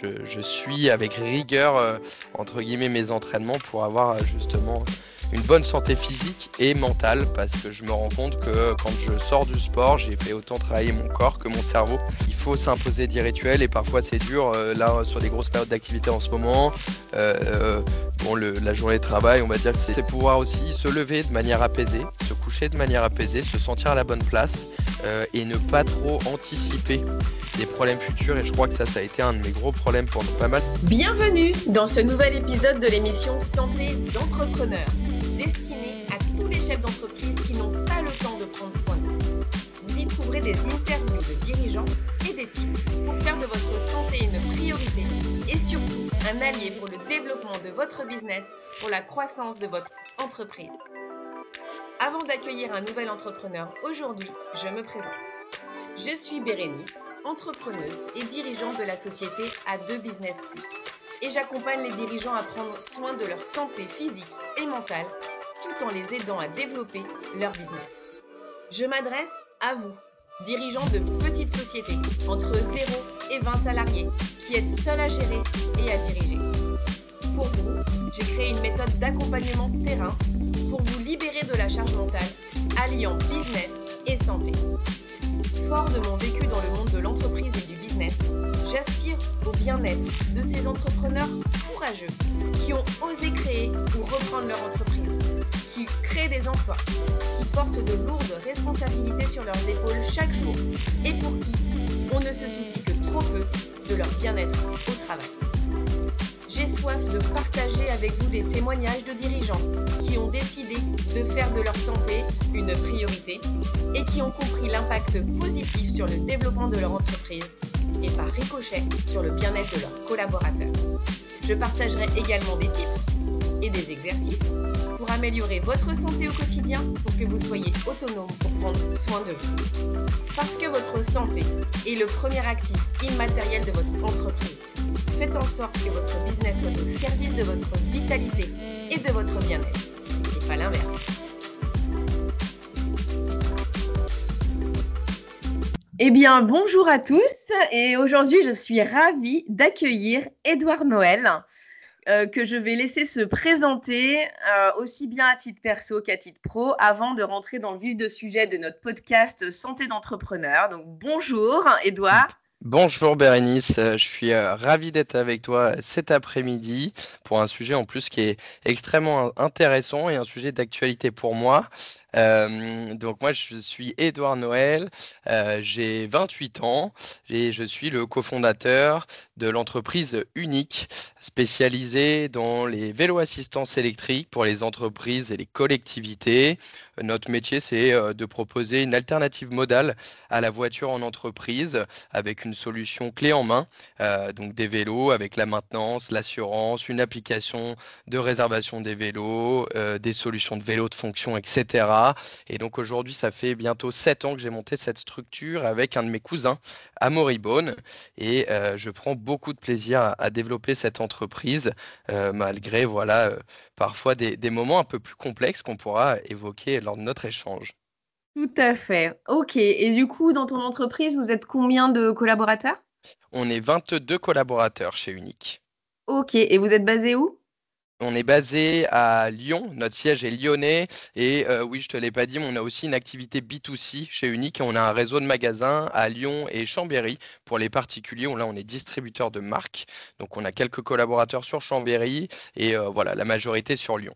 je suis avec rigueur, entre guillemets, mes entraînements pour avoir justement une bonne santé physique et mentale, parce que je me rends compte que quand je sors du sport, j'ai fait autant travailler mon corps que mon cerveau. Il faut s'imposer des rituels et parfois c'est dur, là sur des grosses périodes d'activité en ce moment. La journée de travail, on va dire que c'est pouvoir aussi se lever de manière apaisée, se coucher de manière apaisée, se sentir à la bonne place et ne pas trop anticiper des problèmes futurs. Et je crois que ça a été un de mes gros problèmes pendant pas mal. Bienvenue dans ce nouvel épisode de l'émission Santé d'entrepreneur, destinée à tous les chefs d'entreprise qui n'ont pas le temps de prendre soin d'eux. Vous y trouverez des interviews de dirigeants et des tips pour faire de votre santé une priorité et surtout un allié pour le développement de votre business, pour la croissance de votre entreprise. Avant d'accueillir un nouvel entrepreneur, aujourd'hui, je me présente. Je suis Bérénice, entrepreneuse et dirigeante de la société A2 Business Plus. Et j'accompagne les dirigeants à prendre soin de leur santé physique et mentale, tout en les aidant à développer leur business. Je m'adresse à vous, dirigeants de petites sociétés, entre 0 et 20 salariés, qui êtes seuls à gérer et à diriger. Pour vous, j'ai créé une méthode d'accompagnement terrain pour vous libérer de la charge mentale, alliant business et santé. Fort de mon vécu dans le monde de l'entreprise et du business, j'aspire au bien-être de ces entrepreneurs courageux qui ont osé créer ou reprendre leur entreprise, qui créent des emplois, qui portent de lourdes responsabilités sur leurs épaules chaque jour et pour qui on ne se soucie que trop peu de leur bien-être au travail. J'ai soif de partager avec vous des témoignages de dirigeants qui ont décidé de faire de leur santé une priorité et qui ont compris l'impact positif sur le développement de leur entreprise et par ricochet sur le bien-être de leurs collaborateurs. Je partagerai également des tips et des exercices pour améliorer votre santé au quotidien pour que vous soyez autonome pour prendre soin de vous. Parce que votre santé est le premier actif immatériel de votre entreprise. Faites en sorte que votre business soit au service de votre vitalité et de votre bien-être, et pas l'inverse. Eh bien, bonjour à tous, et aujourd'hui, je suis ravie d'accueillir Édouard Noël, que je vais laisser se présenter aussi bien à titre perso qu'à titre pro, avant de rentrer dans le vif du sujet de notre podcast Santé d'entrepreneur. Donc, bonjour Édouard. Bonjour Bérénice, je suis ravi d'être avec toi cet après-midi pour un sujet en plus qui est extrêmement intéressant et un sujet d'actualité pour moi. Donc moi je suis Édouard Noël, j'ai 28 ans et je suis le cofondateur de l'entreprise Unique spécialisée dans les vélos assistance électrique pour les entreprises et les collectivités. Notre métier c'est de proposer une alternative modale à la voiture en entreprise avec une solution clé en main, donc des vélos avec la maintenance, l'assurance, une application de réservation des vélos, des solutions de vélos de fonction, etc. Et donc aujourd'hui, ça fait bientôt 7 ans que j'ai monté cette structure avec un de mes cousins à Moribone et je prends beaucoup de plaisir à développer cette entreprise malgré parfois des moments un peu plus complexes qu'on pourra évoquer lors de notre échange. Tout à fait. Ok. Et du coup, dans ton entreprise, vous êtes combien de collaborateurs? On est 22 collaborateurs chez Unique. Ok. Et vous êtes basé où? On est basé à Lyon, notre siège est lyonnais et oui, je te l'ai pas dit, mais on a aussi une activité B2C chez Unique et on a un réseau de magasins à Lyon et Chambéry pour les particuliers où là on est distributeur de marques. Donc on a quelques collaborateurs sur Chambéry et voilà, la majorité sur Lyon.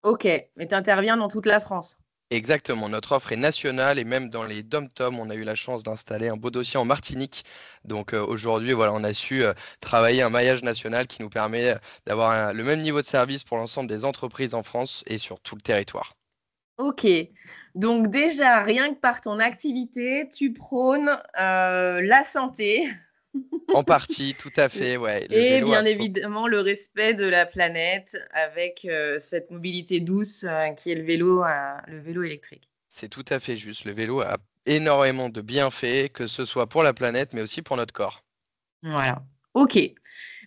Ok. Mais tu interviens dans toute la France. Exactement, notre offre est nationale et même dans les DOM-TOM, on a eu la chance d'installer un beau dossier en Martinique. Donc aujourd'hui, voilà, on a su travailler un maillage national qui nous permet d'avoir le même niveau de service pour l'ensemble des entreprises en France et sur tout le territoire. Ok. Donc déjà, rien que par ton activité, tu prônes la santé En partie, tout à fait, ouais. Le et vélo a bien évidemment le respect de la planète avec cette mobilité douce qui est le vélo électrique. C'est tout à fait juste. Le vélo a énormément de bienfaits, que ce soit pour la planète, mais aussi pour notre corps. Voilà. Ok.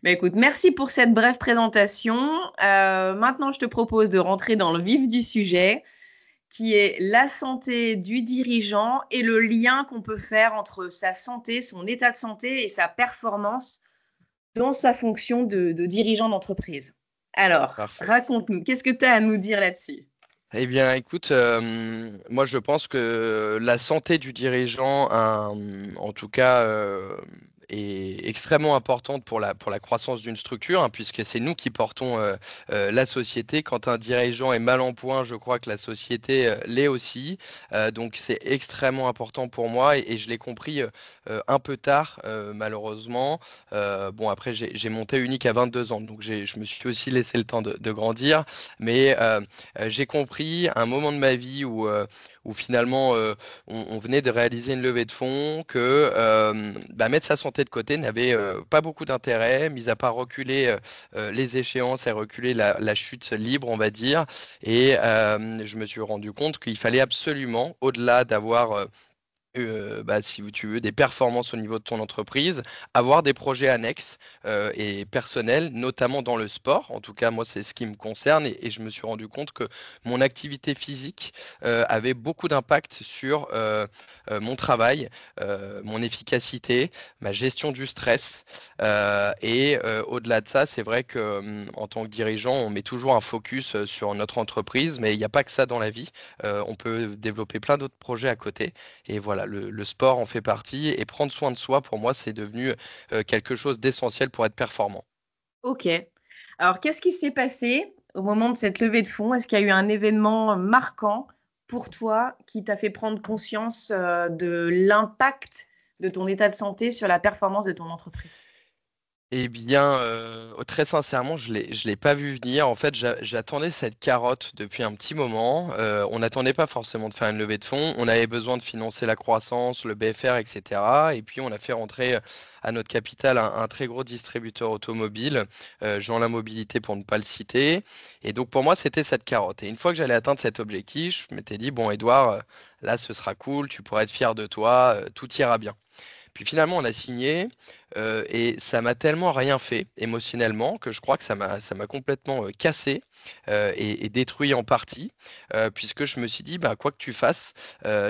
Bah, écoute, merci pour cette brève présentation. Maintenant, je te propose de rentrer dans le vif du sujet, qui est la santé du dirigeant et le lien qu'on peut faire entre sa santé, son état de santé et sa performance dans sa fonction de dirigeant d'entreprise. Alors, Parfait. raconte-nous, qu'est-ce que tu as à nous dire là-dessus? Eh bien, écoute, moi je pense que la santé du dirigeant, en tout cas, est extrêmement importante pour la croissance d'une structure, hein, puisque c'est nous qui portons la société. Quand un dirigeant est mal en point, je crois que la société l'est aussi. Donc c'est extrêmement important pour moi et je l'ai compris un peu tard, malheureusement. Bon, après, j'ai monté unique à 22 ans, donc je me suis aussi laissé le temps de grandir. Mais j'ai compris à un moment de ma vie où finalement on venait de réaliser une levée de fonds que mettre sa santé de côté n'avait pas beaucoup d'intérêt, mis à part reculer les échéances et reculer la chute libre, on va dire. Et je me suis rendu compte qu'il fallait absolument, au-delà d'avoir si tu veux, des performances au niveau de ton entreprise, avoir des projets annexes et personnels, notamment dans le sport. En tout cas, moi, c'est ce qui me concerne et je me suis rendu compte que mon activité physique avait beaucoup d'impact sur mon travail, mon efficacité, ma gestion du stress. Au-delà de ça, c'est vrai que en tant que dirigeant, on met toujours un focus sur notre entreprise, mais il n'y a pas que ça dans la vie. On peut développer plein d'autres projets à côté. Et voilà, le sport en fait partie. Et prendre soin de soi, pour moi, c'est devenu quelque chose d'essentiel pour être performant. Ok. Alors, qu'est-ce qui s'est passé au moment de cette levée de fonds? Est-ce qu'il y a eu un événement marquant pour toi qui t'a fait prendre conscience de l'impact de ton état de santé sur la performance de ton entreprise? Eh bien, très sincèrement, je l'ai pas vu venir. En fait, j'attendais cette carotte depuis un petit moment. On n'attendait pas forcément de faire une levée de fonds. On avait besoin de financer la croissance, le BFR, etc. Et puis, on a fait rentrer à notre capital un très gros distributeur automobile, Jean La Mobilité pour ne pas le citer. Et donc, pour moi, c'était cette carotte. Et une fois que j'allais atteindre cet objectif, je m'étais dit, bon, Edouard, là, ce sera cool, tu pourras être fier de toi, tout ira bien. Puis finalement, on a signé et ça m'a tellement rien fait émotionnellement que je crois que ça m'a complètement cassé et détruit en partie, puisque je me suis dit, bah, quoi que tu fasses,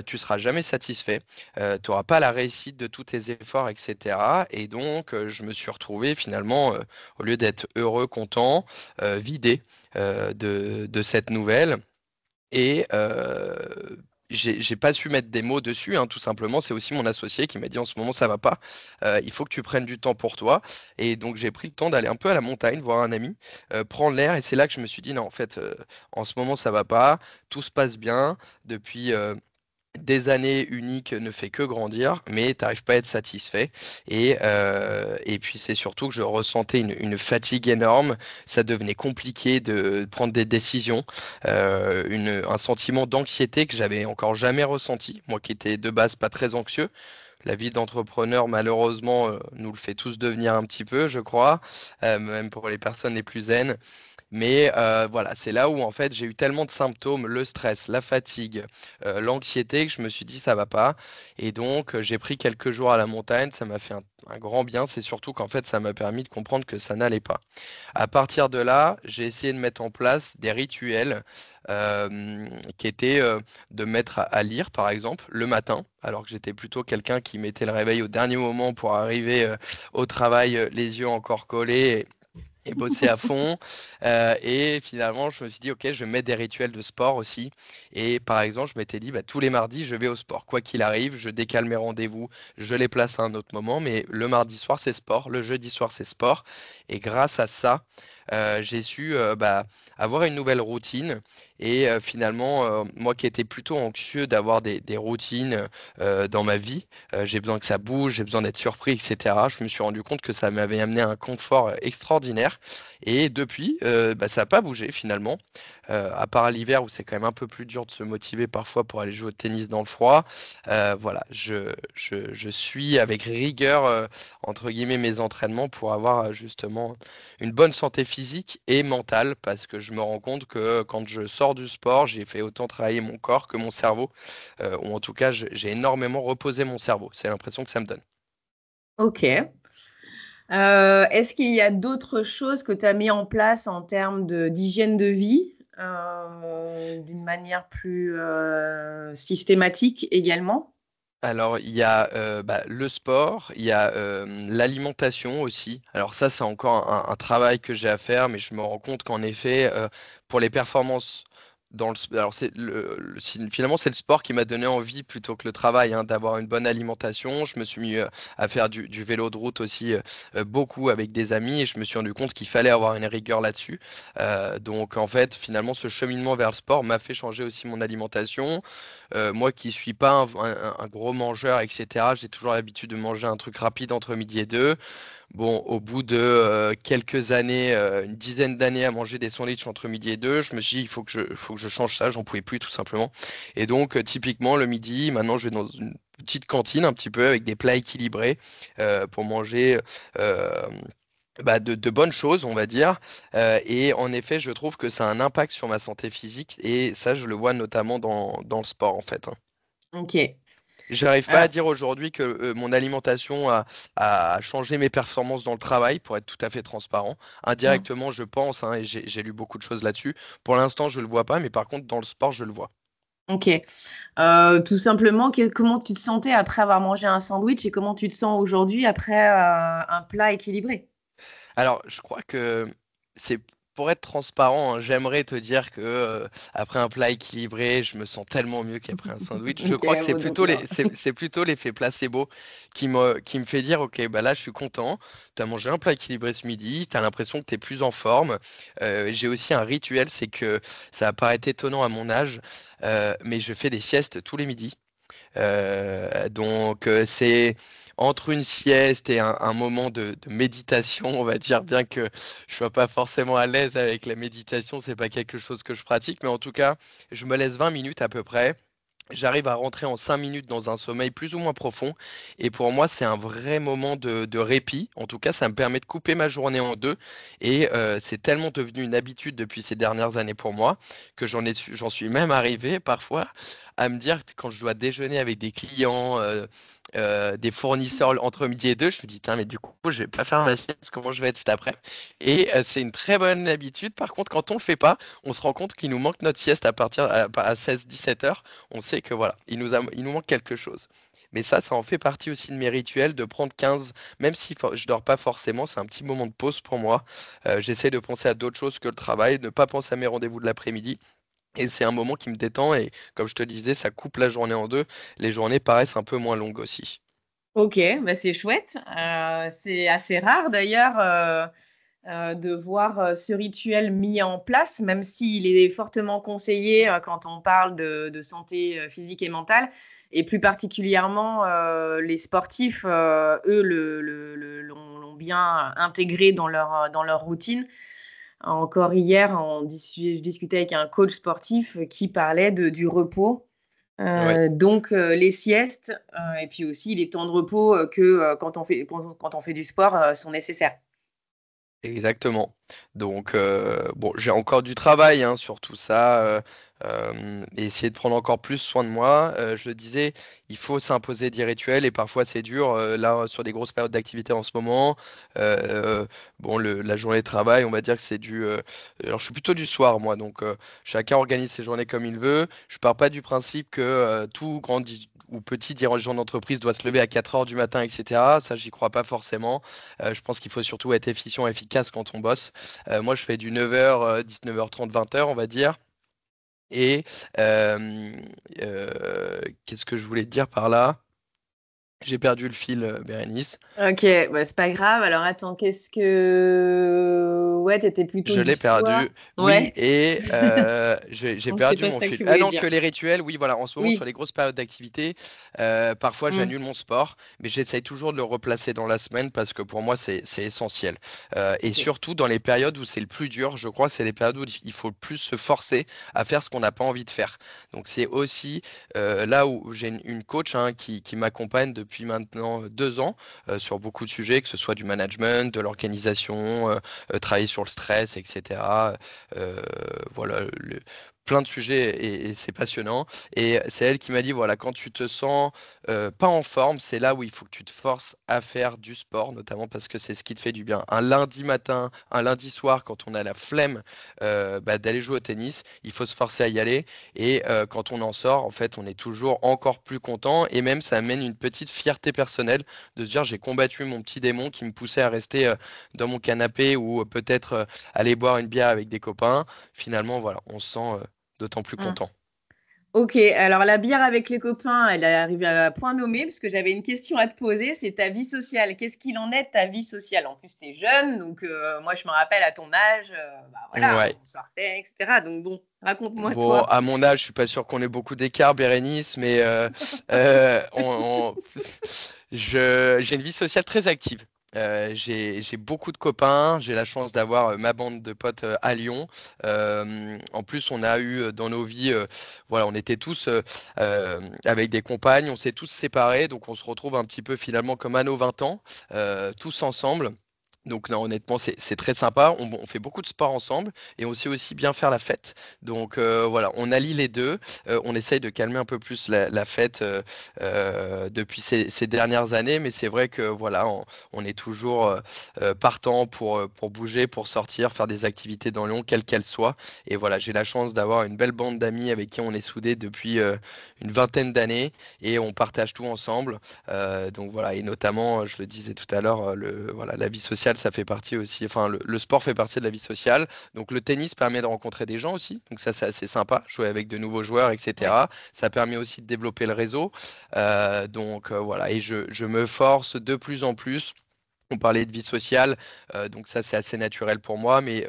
tu seras jamais satisfait, tu n'auras pas la réussite de tous tes efforts, etc. Et donc, je me suis retrouvé finalement, au lieu d'être heureux, content, vidé de cette nouvelle. Et j'ai pas su mettre des mots dessus, hein, tout simplement. C'est aussi mon associé qui m'a dit en ce moment ça va pas. Il faut que tu prennes du temps pour toi. Et donc j'ai pris le temps d'aller un peu à la montagne, voir un ami, prendre l'air. Et c'est là que je me suis dit non, en fait, en ce moment ça va pas. Tout se passe bien depuis des années uniques ne fait que grandir, mais tu n'arrives pas à être satisfait. Et puis c'est surtout que je ressentais une fatigue énorme. Ça devenait compliqué de prendre des décisions, un sentiment d'anxiété que j'avais encore jamais ressenti, moi qui étais de base pas très anxieux. La vie d'entrepreneur, malheureusement, nous le fait tous devenir un petit peu, je crois, même pour les personnes les plus zen. Mais voilà, c'est là où en fait j'ai eu tellement de symptômes, le stress, la fatigue, l'anxiété, que je me suis dit ça va pas. Et donc j'ai pris quelques jours à la montagne, ça m'a fait un grand bien. C'est surtout qu'en fait ça m'a permis de comprendre que ça n'allait pas. À partir de là, j'ai essayé de mettre en place des rituels qui étaient de mettre à lire par exemple le matin, alors que j'étais plutôt quelqu'un qui mettait le réveil au dernier moment pour arriver au travail les yeux encore collés et bosser à fond. Et finalement, je me suis dit, OK, je vais mettre des rituels de sport aussi. Et par exemple, je m'étais dit, bah, tous les mardis, je vais au sport. Quoi qu'il arrive, je décale mes rendez-vous, je les place à un autre moment. Mais le mardi soir, c'est sport. Le jeudi soir, c'est sport. Et grâce à ça, j'ai su avoir une nouvelle routine. Et finalement, moi qui étais plutôt anxieux d'avoir des routines dans ma vie, j'ai besoin que ça bouge, j'ai besoin d'être surpris, etc. Je me suis rendu compte que ça m'avait amené un confort extraordinaire. Et depuis, ça n'a pas bougé finalement, à part l'hiver où c'est quand même un peu plus dur de se motiver parfois pour aller jouer au tennis dans le froid. Voilà, je suis avec rigueur, entre guillemets, mes entraînements pour avoir justement une bonne santé physique et mentale, parce que je me rends compte que quand je sors du sport, j'ai fait autant travailler mon corps que mon cerveau, ou en tout cas, j'ai énormément reposé mon cerveau. C'est l'impression que ça me donne. Ok. Est-ce qu'il y a d'autres choses que tu as mis en place en termes d'hygiène de vie d'une manière plus systématique également? Alors, il y a le sport, il y a l'alimentation aussi. Alors ça, c'est encore un travail que j'ai à faire, mais je me rends compte qu'en effet, pour les performances alors finalement, c'est le sport qui m'a donné envie plutôt que le travail, hein, d'avoir une bonne alimentation. Je me suis mis à faire du vélo de route aussi beaucoup avec des amis et je me suis rendu compte qu'il fallait avoir une rigueur là-dessus. Donc en fait, finalement, ce cheminement vers le sport m'a fait changer aussi mon alimentation. Moi qui suis pas un gros mangeur, etc., j'ai toujours l'habitude de manger un truc rapide entre midi et deux. Bon, au bout de quelques années, une dizaine d'années à manger des sandwichs entre midi et deux, je me suis dit, faut que je change ça, j'en pouvais plus tout simplement. Et donc, typiquement, le midi, maintenant, je vais dans une petite cantine un petit peu avec des plats équilibrés pour manger de bonnes choses, on va dire. Et en effet, je trouve que ça a un impact sur ma santé physique et ça, je le vois notamment dans le sport, en fait, hein. Ok. J'arrive pas à Alors, dire aujourd'hui que mon alimentation a changé mes performances dans le travail, pour être tout à fait transparent. hmm, Indirectement, je pense, hein, et j'ai lu beaucoup de choses là-dessus. Pour l'instant, je le vois pas, mais par contre, dans le sport, je le vois. ok. Tout simplement, comment tu te sentais après avoir mangé un sandwich et comment tu te sens aujourd'hui après un plat équilibré? Alors, je crois que c'est pour être transparent, hein, j'aimerais te dire que après un plat équilibré, je me sens tellement mieux qu'après un sandwich. Je Ok, crois que c'est bon, donc plutôt non. c'est plutôt l'effet placebo qui me fait dire, ok, bah là, je suis content. Tu as mangé un plat équilibré ce midi, tu as l'impression que tu es plus en forme. J'ai aussi un rituel, c'est que ça paraît étonnant à mon âge, mais je fais des siestes tous les midis. Donc, c'est entre une sieste et un moment de méditation, on va dire, bien que je sois pas forcément à l'aise avec la méditation, c'est pas quelque chose que je pratique, mais en tout cas, je me laisse 20 minutes à peu près. J'arrive à rentrer en 5 minutes dans un sommeil plus ou moins profond. Et pour moi, c'est un vrai moment de répit. En tout cas, ça me permet de couper ma journée en deux. Et c'est tellement devenu une habitude depuis ces dernières années pour moi que j'en suis même arrivé parfois à me dire, quand je dois déjeuner avec des clients, des fournisseurs entre midi et deux, je me dis, tiens, mais du coup, je vais pas faire ma sieste, comment je vais être cet après? Et c'est une très bonne habitude. Par contre, quand on le fait pas, on se rend compte qu'il nous manque notre sieste à 16-17 heures. On sait que voilà, il nous manque quelque chose. Mais ça en fait partie aussi de mes rituels, de prendre 15, même si je dors pas forcément, c'est un petit moment de pause pour moi. J'essaie de penser à d'autres choses que le travail, ne pas penser à mes rendez-vous de l'après-midi. Et c'est un moment qui me détend et comme je te disais, ça coupe la journée en deux. Les journées paraissent un peu moins longues aussi. Ok, bah c'est chouette. C'est assez rare d'ailleurs de voir ce rituel mis en place, même s'il est fortement conseillé quand on parle de santé physique et mentale, et plus particulièrement les sportifs, eux, l'ont bien intégré dans leur routine. Encore hier, je discutais avec un coach sportif qui parlait du repos. Oui. Donc les siestes et puis aussi les temps de repos que quand on fait du sport sont nécessaires. Exactement. Donc, bon, j'ai encore du travail hein, sur tout ça, et essayer de prendre encore plus soin de moi. Je le disais, il faut s'imposer des rituels et parfois c'est dur. Là, sur des grosses périodes d'activité en ce moment, bon, la journée de travail, on va dire que c'est alors, je suis plutôt du soir, moi, donc chacun organise ses journées comme il veut. Je pars pas du principe que tout grand ou petit dirigeant d'entreprise doit se lever à 4 heures du matin, etc. Ça, j'y crois pas forcément. Je pense qu'il faut surtout être efficient, efficace quand on bosse. Moi, je fais du 9h, 19h30, 20h, on va dire. Et qu'est-ce que je voulais te dire par là? J'ai perdu le fil, Bérénice. Ok, bah, c'est pas grave. Alors attends, qu'est-ce que... Ouais, t'étais plutôt Je du l'ai soir. perdu, oui, Ouais. et j'ai Donc c'est perdu pas mon ça que fil. tu Ah voulais non, dire. que les rituels, oui, voilà, en ce moment, sur Oui. les grosses périodes d'activité, parfois Mm. j'annule mon sport, mais j'essaye toujours de le replacer dans la semaine parce que pour moi, c'est essentiel. Et Ok. surtout dans les périodes où c'est le plus dur, je crois que c'est les périodes où il faut le plus se forcer à faire ce qu'on n'a pas envie de faire. Donc c'est aussi là où j'ai une coach hein, qui m'accompagne depuis maintenant 2 ans sur beaucoup de sujets, que ce soit du management, de l'organisation, travailler sur le stress, etc. Euh, voilà, plein de sujets et c'est passionnant. Et c'est elle qui m'a dit, voilà, quand tu te sens pas en forme, c'est là où il faut que tu te forces à faire du sport, notamment parce que c'est ce qui te fait du bien. Un lundi matin, un lundi soir, quand on a la flemme d'aller jouer au tennis, il faut se forcer à y aller. Et quand on en sort, en fait, on est toujours encore plus content. Et même, ça amène une petite fierté personnelle de se dire, j'ai combattu mon petit démon qui me poussait à rester dans mon canapé ou peut-être aller boire une bière avec des copains. Finalement, voilà, on se sent d'autant plus Hum. content. Ok, alors la bière avec les copains, elle est arrivée à point nommé, parce que j'avais une question à te poser, c'est ta vie sociale. Qu'est-ce qu'il en est de ta vie sociale? En plus, tu es jeune, donc moi je me rappelle à ton âge, bah voilà, Ouais. on sortait, etc. Donc bon, raconte-moi Bon, toi. à mon âge, je suis pas sûr qu'on ait beaucoup d'écart, Bérénice, mais j'ai une vie sociale très active. J'ai beaucoup de copains, j'ai la chance d'avoir ma bande de potes à Lyon. En plus, on a eu dans nos vies, voilà, on était tous avec des compagnes, on s'est tous séparés, donc on se retrouve un petit peu finalement comme à nos 20 ans, tous ensemble. Donc non, honnêtement, c'est très sympa. On fait beaucoup de sport ensemble et on sait aussi bien faire la fête. Donc voilà, on allie les deux. On essaye de calmer un peu plus la fête depuis ces dernières années, mais c'est vrai que voilà, on est toujours partant pour bouger, pour sortir, faire des activités dans Lyon, quelles qu'elles soient. Et voilà, j'ai la chance d'avoir une belle bande d'amis avec qui on est soudés depuis une vingtaine d'années et on partage tout ensemble. Donc voilà, et notamment, je le disais tout à l'heure, voilà, la vie sociale, ça fait partie aussi, enfin, le sport fait partie de la vie sociale. Donc le tennis permet de rencontrer des gens aussi, donc ça c'est assez sympa, jouer avec de nouveaux joueurs, Ouais. etc. Ça permet aussi de développer le réseau. Donc voilà, et je me force de plus en plus. On parlait de vie sociale, donc ça c'est assez naturel pour moi, mais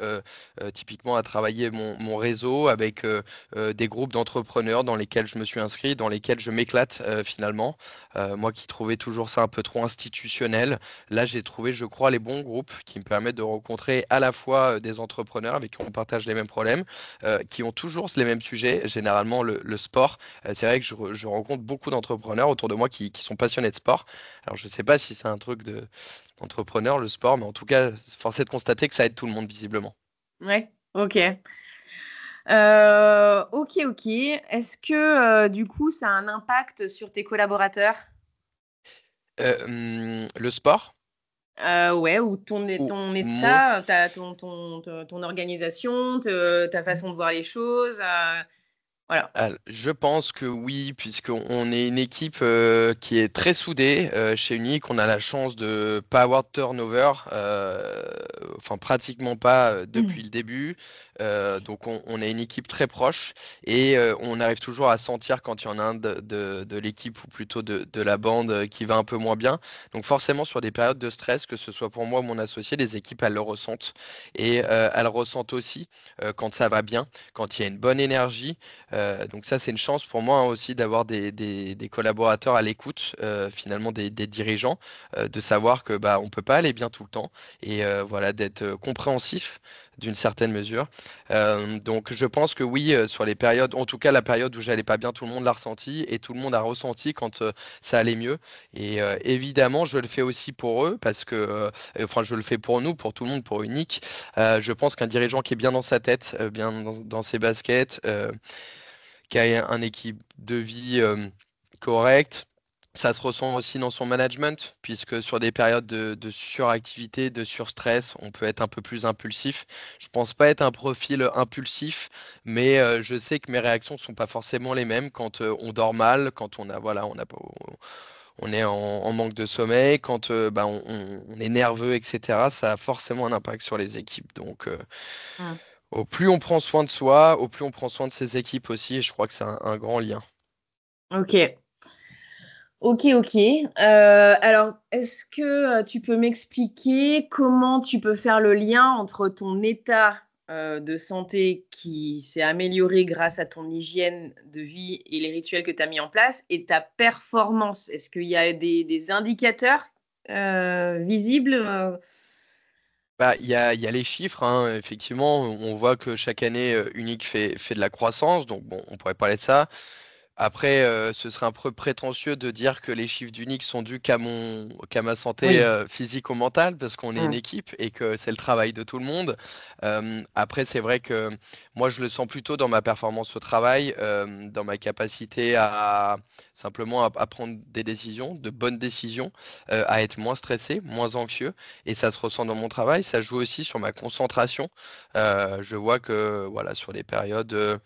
typiquement à travailler mon réseau avec des groupes d'entrepreneurs dans lesquels je me suis inscrit, dans lesquels je m'éclate finalement. Moi qui trouvais toujours ça un peu trop institutionnel, là j'ai trouvé, je crois, les bons groupes qui me permettent de rencontrer à la fois des entrepreneurs avec qui on partage les mêmes problèmes, qui ont toujours les mêmes sujets, généralement le sport. C'est vrai que je rencontre beaucoup d'entrepreneurs autour de moi qui sont passionnés de sport. Alors je ne sais pas si c'est un truc d'entrepreneur, le sport, mais en tout cas, force est de constater que ça aide tout le monde visiblement. Ouais, ok. Ok, ok. Est-ce que du coup, ça a un impact sur tes collaborateurs? Le sport, Ouais, ou ou ton mon état, ton organisation, ta façon de voir les choses. Voilà. Je pense que oui, puisqu'on est une équipe qui est très soudée. Chez Unique, on a la chance de pas avoir de turnover, enfin pratiquement pas depuis le début. Donc on est une équipe très proche et on arrive toujours à sentir quand il y en a un de l'équipe ou plutôt de la bande qui va un peu moins bien. Donc forcément sur des périodes de stress, que ce soit pour moi ou mon associé, les équipes elles le ressentent et elles ressentent aussi quand ça va bien, quand il y a une bonne énergie. Donc ça, c'est une chance pour moi hein, aussi d'avoir des collaborateurs à l'écoute, finalement des dirigeants, de savoir que bah on peut pas aller bien tout le temps et voilà d'être compréhensif d'une certaine mesure. Donc je pense que oui, sur les périodes, en tout cas la période où j'allais pas bien, tout le monde l'a ressenti et tout le monde a ressenti quand ça allait mieux. Et évidemment, je le fais aussi pour eux parce que, enfin, je le fais pour nous, pour tout le monde, pour Unique. Je pense qu'un dirigeant qui est bien dans sa tête, bien dans ses baskets, qui a un équipe de vie correcte. Ça se ressent aussi dans son management, puisque sur des périodes de suractivité, de surstress, on peut être un peu plus impulsif. Je pense pas être un profil impulsif, mais je sais que mes réactions ne sont pas forcément les mêmes quand on dort mal, quand on a, voilà, on est en manque de sommeil, quand bah, on est nerveux, etc. Ça a forcément un impact sur les équipes. Donc, Hmm. au plus on prend soin de soi, au plus on prend soin de ses équipes aussi, et je crois que c'est un grand lien. Ok. Ok, ok. Alors, est-ce que tu peux m'expliquer comment tu peux faire le lien entre ton état de santé qui s'est amélioré grâce à ton hygiène de vie et les rituels que tu as mis en place et ta performance? Est-ce qu'il y a des indicateurs visibles? Bah, il y a les chiffres, hein, effectivement, on voit que chaque année, Unique fait de la croissance, donc bon, on pourrait parler de ça. Après, ce serait un peu prétentieux de dire que les chiffres d'Unix sont dus qu'à ma santé Oui. physique ou mentale, parce qu'on est une Mm. équipe et que c'est le travail de tout le monde. Après, c'est vrai que moi, je le sens plutôt dans ma performance au travail, dans ma capacité à simplement à prendre des décisions, de bonnes décisions, à être moins stressé, moins anxieux. Et ça se ressent dans mon travail. Ça joue aussi sur ma concentration. Je vois que voilà, sur les périodes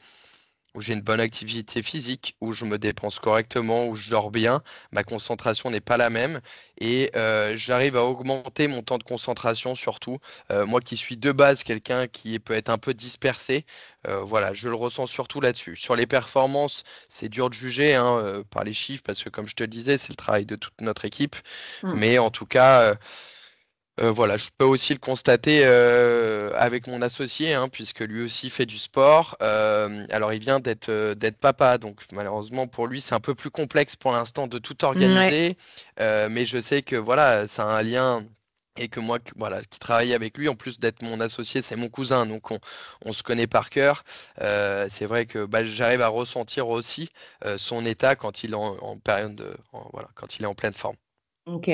où j'ai une bonne activité physique, où je me dépense correctement, où je dors bien, ma concentration n'est pas la même et j'arrive à augmenter mon temps de concentration surtout. Moi qui suis de base quelqu'un qui peut être un peu dispersé, voilà, je le ressens surtout là-dessus. Sur les performances, c'est dur de juger hein, par les chiffres parce que comme je te le disais, c'est le travail de toute notre équipe, Mm. mais en tout cas, voilà, je peux aussi le constater avec mon associé, hein, puisque lui aussi fait du sport. Alors, il vient d'être papa, donc malheureusement pour lui, c'est un peu plus complexe pour l'instant de tout Ouais. organiser. Mais je sais que voilà, ça a un lien et que moi, voilà, qui travaille avec lui, en plus d'être mon associé, c'est mon cousin, donc on se connaît par cœur. C'est vrai que bah, j'arrive à ressentir aussi son état quand il est en période voilà, quand il est en pleine forme. Ok.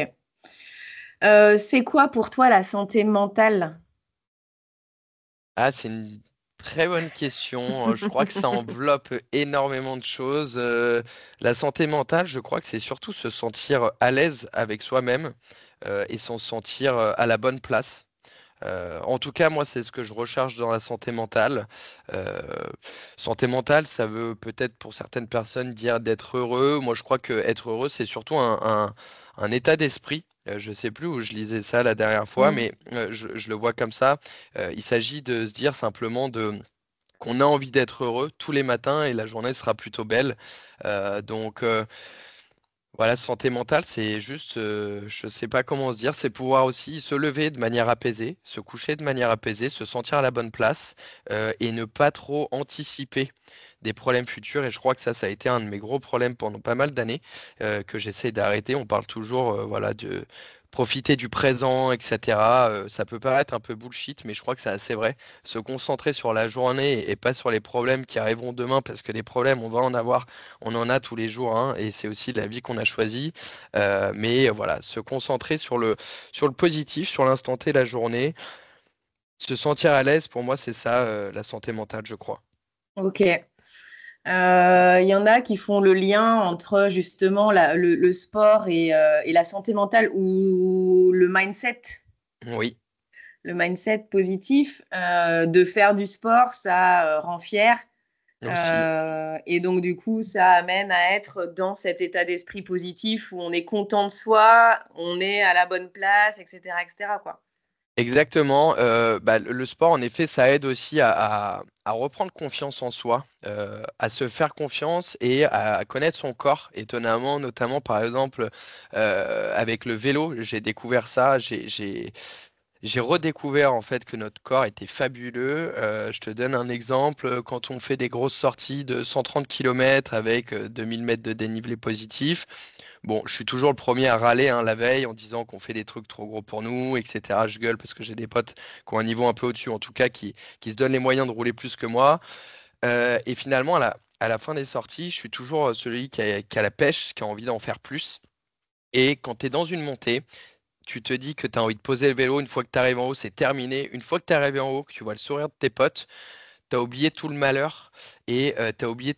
C'est quoi pour toi la santé mentale? Ah, c'est une très bonne question. Je crois que ça enveloppe énormément de choses. La santé mentale, je crois que c'est surtout se sentir à l'aise avec soi-même et s'en sentir à la bonne place. En tout cas, moi, c'est ce que je recherche dans la santé mentale. Euh, Santé mentale, ça veut peut-être pour certaines personnes dire d'être heureux. Moi, je crois que être heureux, c'est surtout un état d'esprit. Je ne sais plus où je lisais ça la dernière fois, Mm. mais je le vois comme ça. Il s'agit de se dire simplement qu'on a envie d'être heureux tous les matins et la journée sera plutôt belle. Donc, voilà, santé mentale, c'est juste, je ne sais pas comment se dire, c'est pouvoir aussi se lever de manière apaisée, se coucher de manière apaisée, se sentir à la bonne place et ne pas trop anticiper des problèmes futurs. Et je crois que ça a été un de mes gros problèmes pendant pas mal d'années que j'essaie d'arrêter. On parle toujours, voilà, de profiter du présent, etc. Ça peut paraître un peu bullshit, mais je crois que c'est assez vrai. Se concentrer sur la journée et pas sur les problèmes qui arriveront demain, parce que les problèmes, on va en avoir, on en a tous les jours, hein, et c'est aussi la vie qu'on a choisie. Mais voilà, se concentrer sur le positif, sur l'instant T, la journée, se sentir à l'aise, pour moi, c'est ça, la santé mentale, je crois. Ok. Il y en a qui font le lien entre justement le sport et la santé mentale ou Oui, le mindset positif. De faire du sport, ça rend fier. aussi. Et donc, du coup, ça amène à être dans cet état d'esprit positif où on est content de soi, on est à la bonne place, etc., etc., quoi. Exactement. Bah, le sport, en effet, ça aide aussi à reprendre confiance en soi, à se faire confiance et à connaître son corps. Étonnamment, notamment, par exemple, avec le vélo, j'ai découvert ça. J'ai redécouvert en fait que notre corps était fabuleux. Je te donne un exemple. Quand on fait des grosses sorties de 130 km avec 2000 mètres de dénivelé positif, bon, je suis toujours le premier à râler hein, la veille en disant qu'on fait des trucs trop gros pour nous, etc. Je gueule parce que j'ai des potes qui ont un niveau un peu au-dessus, en tout cas, qui se donnent les moyens de rouler plus que moi. Et finalement, à la fin des sorties, je suis toujours celui qui a la pêche, qui a envie d'en faire plus. Et quand tu es dans une montée, tu te dis que tu as envie de poser le vélo, une fois que tu arrives en haut, c'est terminé. Une fois que tu es arrivé en haut, que tu vois le sourire de tes potes, tu as oublié tout le malheur et tu as oublié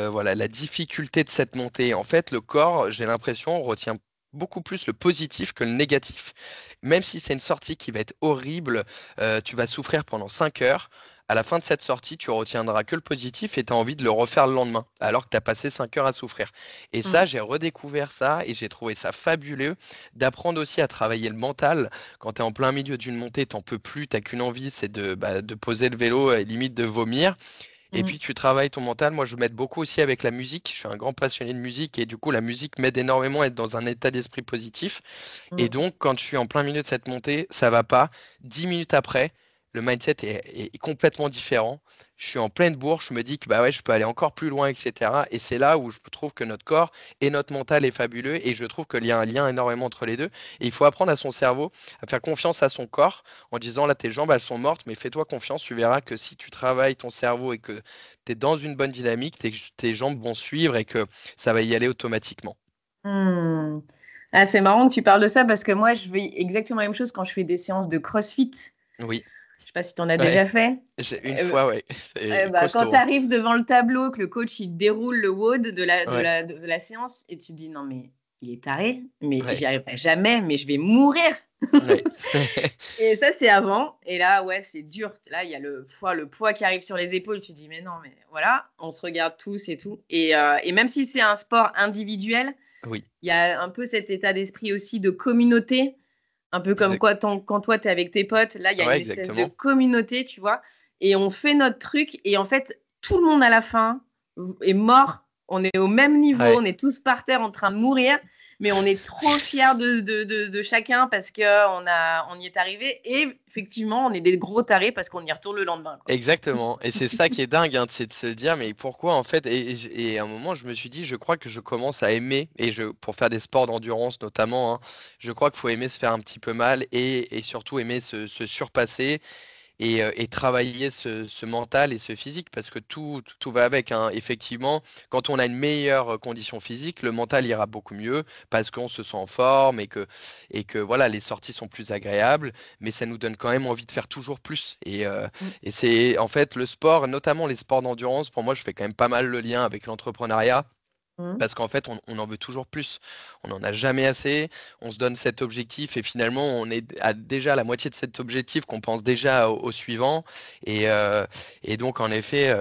voilà, la difficulté de cette montée. En fait, le corps, j'ai l'impression, retient beaucoup plus le positif que le négatif. Même si c'est une sortie qui va être horrible, tu vas souffrir pendant 5 heures. À la fin de cette sortie, tu retiendras que le positif et tu as envie de le refaire le lendemain, alors que tu as passé 5 heures à souffrir. Et ça, Mm. j'ai redécouvert ça et j'ai trouvé ça fabuleux d'apprendre aussi à travailler le mental. Quand tu es en plein milieu d'une montée, t'en peux plus, t'as qu'une envie, c'est de poser le vélo et limite de vomir. Et Mm. puis tu travailles ton mental. Moi, je m'aide beaucoup aussi avec la musique. Je suis un grand passionné de musique et du coup, la musique m'aide énormément à être dans un état d'esprit positif. Et Mm. donc, quand je suis en plein milieu de cette montée, ça va pas. 10 minutes après, le mindset est complètement différent. Je suis en pleine bourre, je me dis que bah ouais, je peux aller encore plus loin, etc. Et c'est là où je trouve que notre corps et notre mental est fabuleux. Et je trouve qu'il y a un lien énormément entre les deux. Et il faut apprendre à son cerveau à faire confiance à son corps en disant là, tes jambes, elles sont mortes, mais fais-toi confiance. Tu verras que si tu travailles ton cerveau et que tu es dans une bonne dynamique, tes jambes vont suivre et que ça va y aller automatiquement. Hmm. Ah, c'est marrant que tu parles de ça parce que moi, je fais exactement la même chose quand je fais des séances de CrossFit. Oui, Je sais pas si tu en as ouais. déjà fait. Une Euh, fois, ouais. C'est Quand costaud, tu hein. arrives devant le tableau, que le coach il déroule le WOD Ouais, de la séance et tu te dis non, mais il est taré, mais ouais, j'y arriverai jamais, mais je vais mourir. ouais. Et ça, c'est avant. Et là, ouais, c'est dur. Là, il y a le poids qui arrive sur les épaules. Tu te dis, mais non, mais voilà, on se regarde tous et tout. Et même si c'est un sport individuel, Oui, il y a un peu cet état d'esprit aussi de communauté. Un peu comme exact. quoi, quand toi, tu es avec tes potes, là, il y a Ouais, une espèce de exactement. communauté, tu vois. Et on fait notre truc. Et en fait, tout le monde à la fin est mort. On est au même niveau. Ouais. On est tous par terre en train de mourir. Mais on est trop fiers de chacun parce on y est arrivé. Et effectivement, on est des gros tarés parce qu'on y retourne le lendemain, quoi. Exactement. Et c'est ça qui est dingue, hein, c'est de se dire, mais pourquoi en fait, et à un moment, je me suis dit, je crois que je commence à aimer, pour faire des sports d'endurance notamment, hein, je crois qu'il faut aimer se faire un petit peu mal et surtout aimer se surpasser et travailler ce mental et ce physique parce que tout va avec, hein. Effectivement, quand on a une meilleure condition physique, le mental ira beaucoup mieux parce qu'on se sent en forme et que voilà, les sorties sont plus agréables, mais ça nous donne quand même envie de faire toujours plus. Mm. Et c'est en fait le sport, notamment les sports d'endurance, pour moi, je fais quand même pas mal le lien avec l'entrepreneuriat. Mm. Parce qu'en fait, on en veut toujours plus. On n'en a jamais assez. On se donne cet objectif et finalement, on est à déjà la moitié de cet objectif qu'on pense déjà au suivant. Et donc, en effet,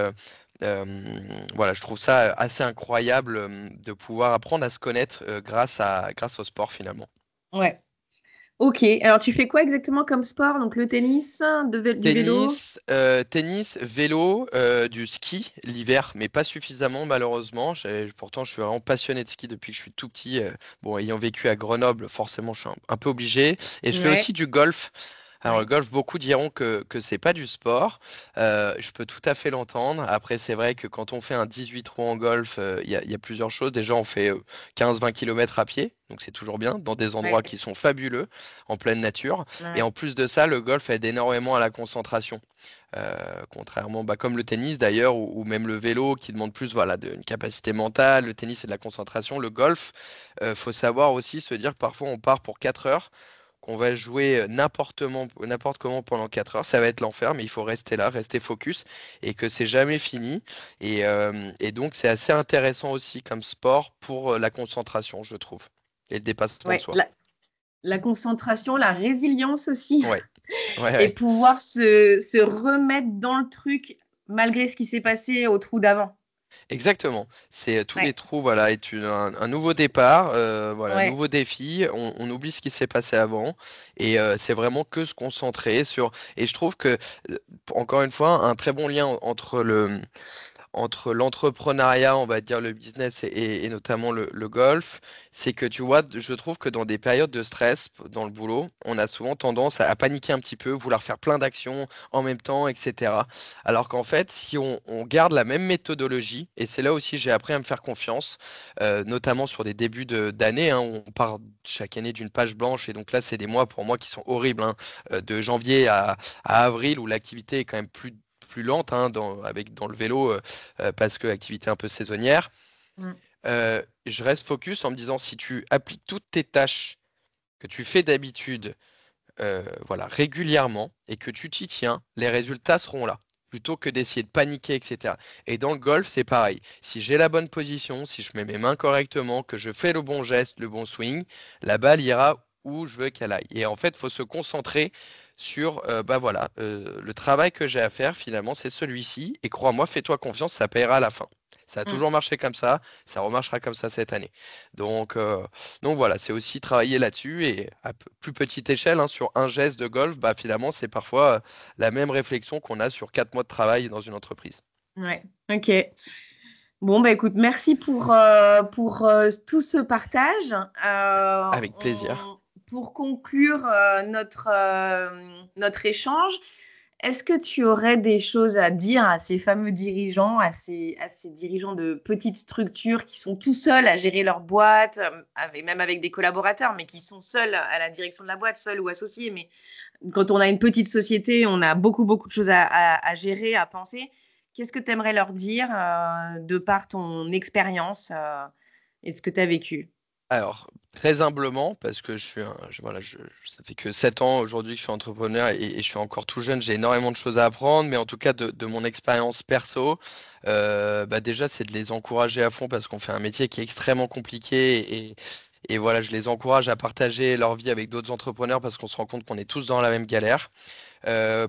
voilà, je trouve ça assez incroyable de pouvoir apprendre à se connaître grâce au sport finalement. Ouais. Ok. Alors, tu fais quoi exactement comme sport? Donc, le tennis, du vélo? Tennis, vélo, du ski l'hiver, mais pas suffisamment malheureusement. Pourtant, je suis vraiment passionné de ski depuis que je suis tout petit. Bon, ayant vécu à Grenoble, forcément, je suis un peu obligé. Et je fais Ouais. aussi du golf. Alors, le Ouais. golf, beaucoup diront que c'est pas du sport. Je peux tout à fait l'entendre. Après, c'est vrai que quand on fait un 18 trous en golf, il y a plusieurs choses. Déjà, on fait 15-20 km à pied, donc c'est toujours bien, dans des endroits Ouais. qui sont fabuleux, en pleine nature. Et Ouais. en plus de ça, le golf aide énormément à la concentration. Contrairement, bah, comme le tennis d'ailleurs, ou même le vélo qui demande plus voilà, une capacité mentale, le tennis c'est de la concentration. Le golf, faut savoir aussi se dire que parfois on part pour 4 heures, qu'on va jouer n'importe comment pendant 4 heures. Ça va être l'enfer, mais il faut rester là, rester focus et que c'est jamais fini. Et donc c'est assez intéressant aussi comme sport pour la concentration, je trouve, et le dépassement de Ouais. soi. La concentration, la résilience aussi. Ouais, ouais, Et ouais. pouvoir se remettre dans le truc malgré ce qui s'est passé au trou d'avant. Exactement. C'est tous les Ouais. trous, voilà, est un nouveau départ, voilà, Ouais. nouveau défi. On oublie ce qui s'est passé avant et c'est vraiment que se concentrer sur. Et je trouve que, encore une fois, un très bon lien entre l'entrepreneuriat, on va dire le business et notamment le golf, c'est que tu vois, je trouve que dans des périodes de stress dans le boulot, on a souvent tendance à paniquer un petit peu, vouloir faire plein d'actions en même temps, etc. Alors qu'en fait, si on garde la même méthodologie, et c'est là aussi j'ai appris à me faire confiance, notamment sur des débuts d'année, hein, où on part chaque année d'une page blanche, et donc là, c'est des mois pour moi qui sont horribles, hein, de janvier à avril, où l'activité est quand même plus lente hein, dans le vélo parce que activité un peu saisonnière. Mm. Je reste focus en me disant si tu appliques toutes tes tâches que tu fais d'habitude voilà, régulièrement et que tu t'y tiens, les résultats seront là. Plutôt que d'essayer de paniquer, etc. Et dans le golf, c'est pareil. Si j'ai la bonne position, si je mets mes mains correctement, que je fais le bon geste, le bon swing, la balle ira où je veux qu'elle aille. Et en fait, il faut se concentrer sur bah voilà, le travail que j'ai à faire, finalement, c'est celui-ci. Et crois-moi, fais-toi confiance, ça paiera à la fin. Ça a Mm. toujours marché comme ça remarchera comme ça cette année. Donc, donc voilà, c'est aussi travailler là-dessus et à plus petite échelle, hein, sur un geste de golf, bah finalement, c'est parfois la même réflexion qu'on a sur 4 mois de travail dans une entreprise. Ouais. Ok. Bon, bah écoute, merci pour tout ce partage. Avec plaisir. Pour conclure notre échange, Est-ce que tu aurais des choses à dire à ces fameux dirigeants, à ces dirigeants de petites structures qui sont tout seuls à gérer leur boîte, même avec des collaborateurs, mais qui sont seuls à la direction de la boîte, seuls ou associés. Mais quand on a une petite société, on a beaucoup, beaucoup de choses à gérer, à penser. Qu'est-ce que tu aimerais leur dire de par ton expérience et ce que tu as vécu? Alors, très humblement, parce que voilà, ça fait que 7 ans aujourd'hui que je suis entrepreneur et je suis encore tout jeune, j'ai énormément de choses à apprendre, mais en tout cas de mon expérience perso, bah déjà c'est de les encourager à fond parce qu'on fait un métier qui est extrêmement compliqué et voilà, je les encourage à partager leur vie avec d'autres entrepreneurs parce qu'on se rend compte qu'on est tous dans la même galère.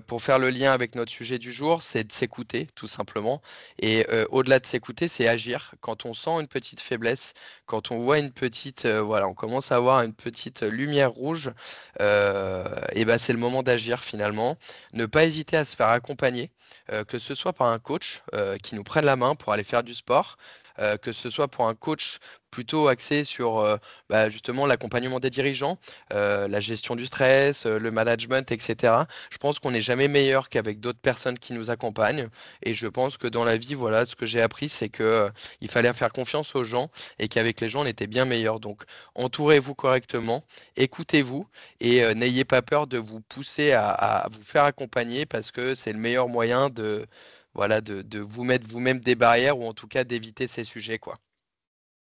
Pour faire le lien avec notre sujet du jour, c'est de s'écouter, tout simplement. Et au-delà de s'écouter, c'est agir. Quand on sent une petite faiblesse, quand on voit une petite, voilà, on commence à avoir une petite lumière rouge, et ben c'est le moment d'agir finalement. Ne pas hésiter à se faire accompagner, que ce soit par un coach qui nous prenne la main pour aller faire du sport. Que ce soit pour un coach plutôt axé sur bah, justement l'accompagnement des dirigeants, la gestion du stress, le management, etc. Je pense qu'on n'est jamais meilleur qu'avec d'autres personnes qui nous accompagnent. Et je pense que dans la vie, voilà, ce que j'ai appris, c'est que il fallait faire confiance aux gens et qu'avec les gens, on était bien meilleur. Donc, entourez-vous correctement, écoutez-vous et n'ayez pas peur de vous pousser à vous faire accompagner parce que c'est le meilleur moyen de, voilà, de vous mettre vous-même des barrières ou en tout cas d'éviter ces sujets, quoi.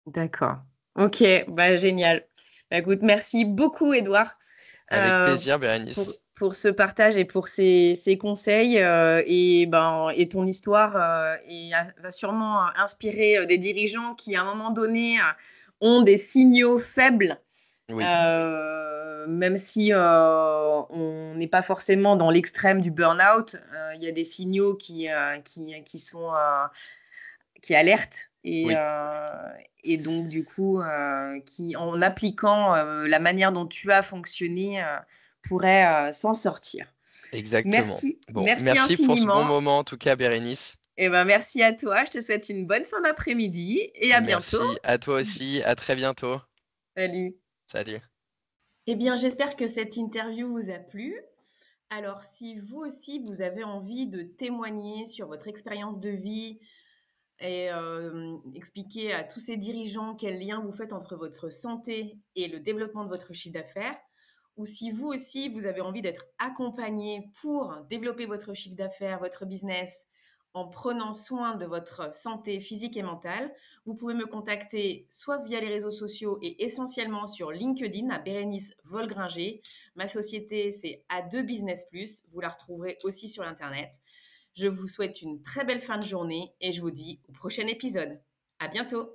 D'accord. Ok, bah, génial. Bah, écoute, merci beaucoup, Edouard, Avec euh, plaisir, Bérénice. pour ce partage et pour ces conseils. Et ton histoire va sûrement inspirer des dirigeants qui, à un moment donné, ont des signaux faibles, Oui, même si on n'est pas forcément dans l'extrême du burn-out. Il y a des signaux qui sont qui alerte oui, et donc du coup qui en appliquant la manière dont tu as fonctionné pourrait s'en sortir. exactement. Merci, Bon, merci merci pour ce bon infiniment. moment en tout cas, Bérénice. Et ben merci à toi. Je te souhaite une bonne fin d'après-midi et à bientôt. Merci à toi aussi. À très bientôt. Salut. Salut. Eh bien, j'espère que cette interview vous a plu. Alors, si vous aussi, vous avez envie de témoigner sur votre expérience de vie et expliquer à tous ces dirigeants quel lien vous faites entre votre santé et le développement de votre chiffre d'affaires, ou si vous aussi, vous avez envie d'être accompagné pour développer votre chiffre d'affaires, votre business, en prenant soin de votre santé physique et mentale, vous pouvez me contacter soit via les réseaux sociaux et essentiellement sur LinkedIn à Bérénice Volgringer. Ma société, c'est A2 Business Plus. Vous la retrouverez aussi sur Internet. Je vous souhaite une très belle fin de journée et je vous dis au prochain épisode. À bientôt!